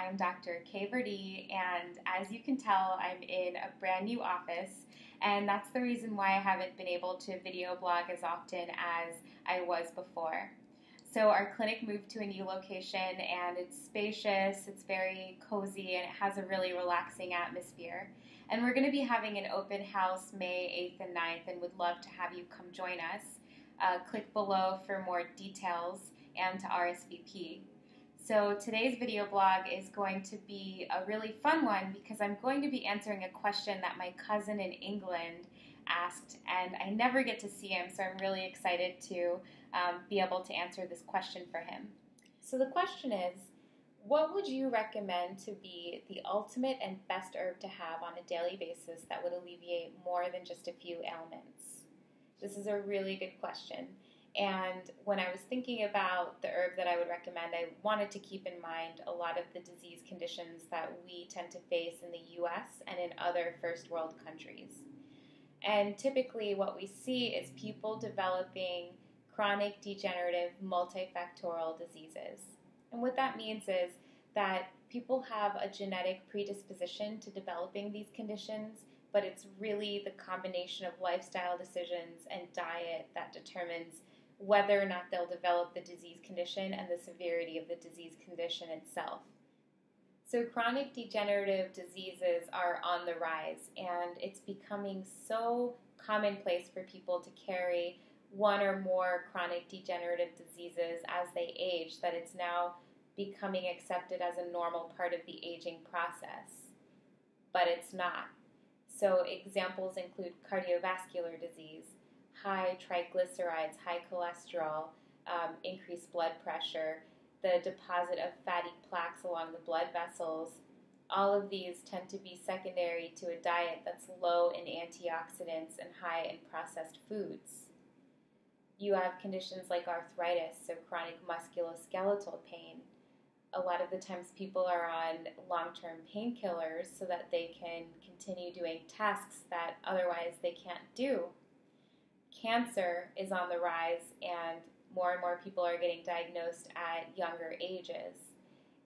I'm Dr. Virdee, and as you can tell, I'm in a brand new office, and that's the reason why I haven't been able to video blog as often as I was before. So our clinic moved to a new location, and it's spacious, it's very cozy, and it has a really relaxing atmosphere. And we're going to be having an open house May 8th and 9th, and would love to have you come join us. Click below for more details and to RSVP. So today's video blog is going to be a really fun one because I'm going to be answering a question that my cousin in England asked, and I never get to see him, so I'm really excited to be able to answer this question for him. So the question is, what would you recommend to be the ultimate and best herb to have on a daily basis that would alleviate more than just a few ailments? This is a really good question. And when I was thinking about the herb that I would recommend, I wanted to keep in mind a lot of the disease conditions that we tend to face in the U.S. and in other first world countries. And typically what we see is people developing chronic degenerative multifactorial diseases. And what that means is that people have a genetic predisposition to developing these conditions, but it's really the combination of lifestyle decisions and diet that determines whether or not they'll develop the disease condition and the severity of the disease condition itself. So chronic degenerative diseases are on the rise, and it's becoming so commonplace for people to carry one or more chronic degenerative diseases as they age that it's now becoming accepted as a normal part of the aging process. But it's not. So examples include cardiovascular disease, high triglycerides, high cholesterol, increased blood pressure, the deposit of fatty plaques along the blood vessels. All of these tend to be secondary to a diet that's low in antioxidants and high in processed foods. You have conditions like arthritis, so chronic musculoskeletal pain. A lot of the times people are on long-term painkillers so that they can continue doing tasks that otherwise they can't do. Cancer is on the rise, and more people are getting diagnosed at younger ages.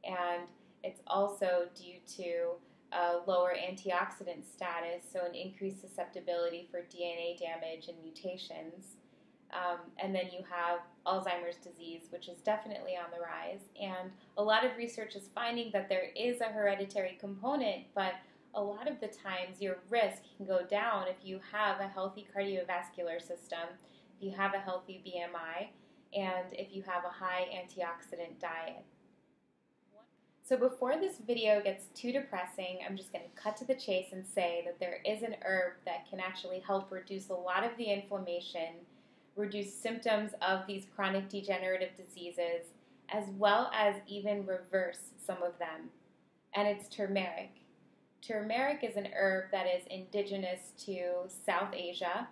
And it's also due to a lower antioxidant status, so an increased susceptibility for DNA damage and mutations. And then you have Alzheimer's disease, which is definitely on the rise. And a lot of research is finding that there is a hereditary component, but a lot of the times your risk can go down if you have a healthy cardiovascular system, if you have a healthy BMI, and if you have a high antioxidant diet. So before this video gets too depressing, I'm just going to cut to the chase and say that there is an herb that can actually help reduce a lot of the inflammation, reduce symptoms of these chronic degenerative diseases, as well as even reverse some of them. And it's turmeric. Turmeric is an herb that is indigenous to South Asia.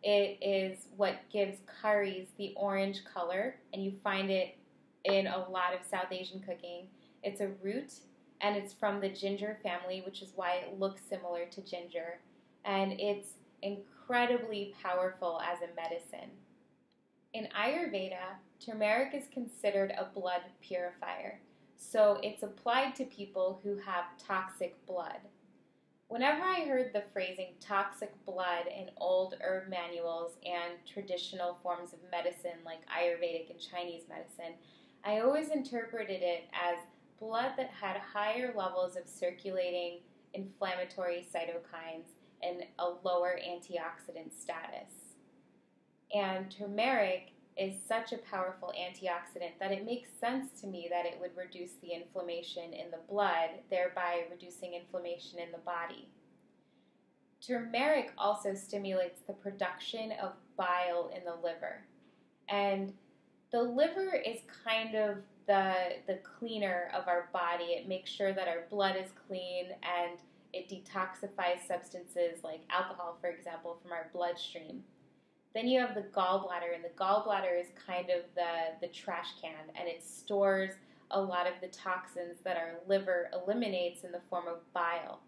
It is what gives curries the orange color, and you find it in a lot of South Asian cooking. It's a root, and it's from the ginger family, which is why it looks similar to ginger. And it's incredibly powerful as a medicine. In Ayurveda, turmeric is considered a blood purifier. So it's applied to people who have toxic blood. Whenever I heard the phrasing toxic blood in old herb manuals and traditional forms of medicine like Ayurvedic and Chinese medicine, I always interpreted it as blood that had higher levels of circulating inflammatory cytokines and a lower antioxidant status. And turmeric is such a powerful antioxidant that it makes sense to me that it would reduce the inflammation in the blood, thereby reducing inflammation in the body. Turmeric also stimulates the production of bile in the liver. And the liver is kind of the cleaner of our body. It makes sure that our blood is clean, and it detoxifies substances like alcohol, for example, from our bloodstream. Then you have the gallbladder, and the gallbladder is kind of the trash can, and it stores a lot of the toxins that our liver eliminates in the form of bile.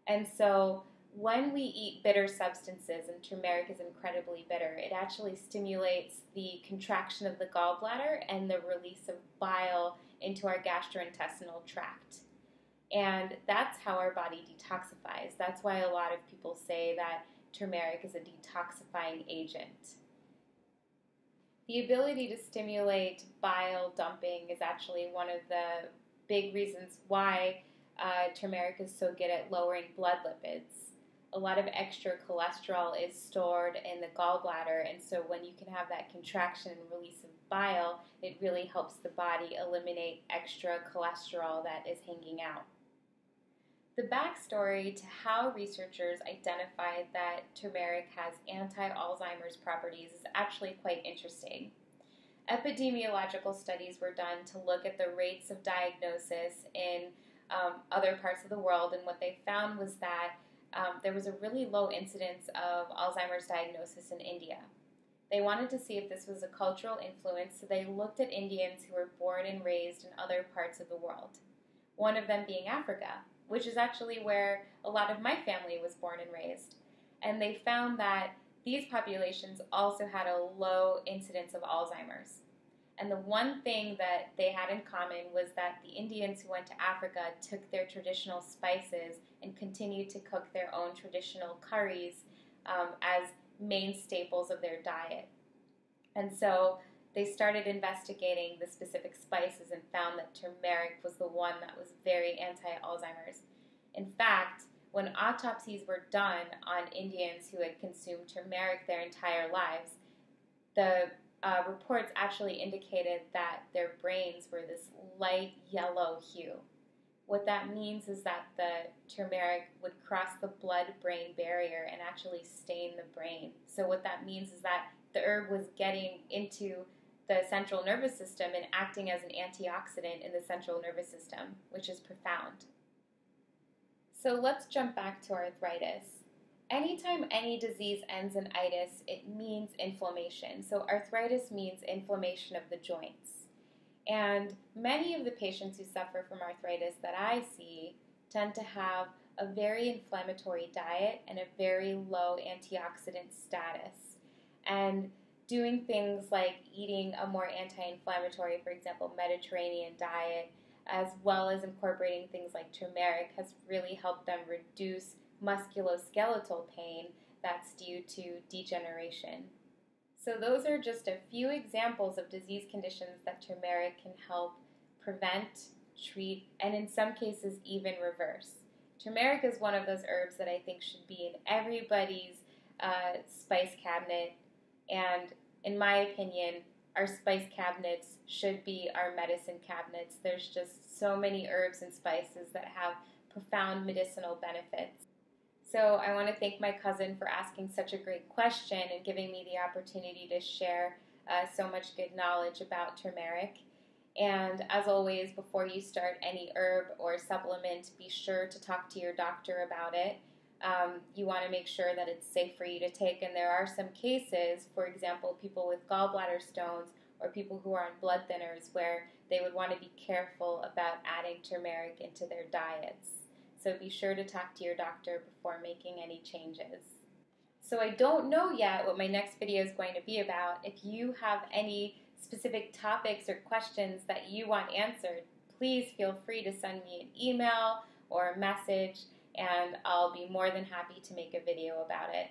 And so when we eat bitter substances, and turmeric is incredibly bitter, it actually stimulates the contraction of the gallbladder and the release of bile into our gastrointestinal tract. And that's how our body detoxifies. That's why a lot of people say that turmeric is a detoxifying agent. The ability to stimulate bile dumping is actually one of the big reasons why turmeric is so good at lowering blood lipids. A lot of extra cholesterol is stored in the gallbladder, and so when you can have that contraction and release of bile, it really helps the body eliminate extra cholesterol that is hanging out. The backstory to how researchers identified that turmeric has anti-Alzheimer's properties is actually quite interesting. Epidemiological studies were done to look at the rates of diagnosis in other parts of the world, and what they found was that there was a really low incidence of Alzheimer's diagnosis in India. They wanted to see if this was a cultural influence, so they looked at Indians who were born and raised in other parts of the world, one of them being Africa, which is actually where a lot of my family was born and raised. And they found that these populations also had a low incidence of Alzheimer's. And the one thing that they had in common was that the Indians who went to Africa took their traditional spices and continued to cook their own traditional curries as main staples of their diet. And so they started investigating the specific spices and found that turmeric was the one that was very anti-Alzheimer's. In fact, when autopsies were done on Indians who had consumed turmeric their entire lives, the reports actually indicated that their brains were this light yellow hue. What that means is that the turmeric would cross the blood-brain barrier and actually stain the brain. So what that means is that the herb was getting into the central nervous system and acting as an antioxidant in the central nervous system, which is profound. So let's jump back to arthritis. Anytime any disease ends in itis, it means inflammation. So arthritis means inflammation of the joints. And many of the patients who suffer from arthritis that I see tend to have a very inflammatory diet and a very low antioxidant status. And doing things like eating a more anti-inflammatory, for example, Mediterranean diet, as well as incorporating things like turmeric, has really helped them reduce musculoskeletal pain that's due to degeneration. So those are just a few examples of disease conditions that turmeric can help prevent, treat, and in some cases even reverse. Turmeric is one of those herbs that I think should be in everybody's spice cabinet, and in my opinion, our spice cabinets should be our medicine cabinets. There's just so many herbs and spices that have profound medicinal benefits. So I want to thank my cousin for asking such a great question and giving me the opportunity to share so much good knowledge about turmeric. And as always, before you start any herb or supplement, be sure to talk to your doctor about it. You want to make sure that it's safe for you to take. And there are some cases, for example, people with gallbladder stones or people who are on blood thinners, where they would want to be careful about adding turmeric into their diets. So be sure to talk to your doctor before making any changes. So I don't know yet what my next video is going to be about. If you have any specific topics or questions that you want answered, please feel free to send me an email or a message, and I'll be more than happy to make a video about it.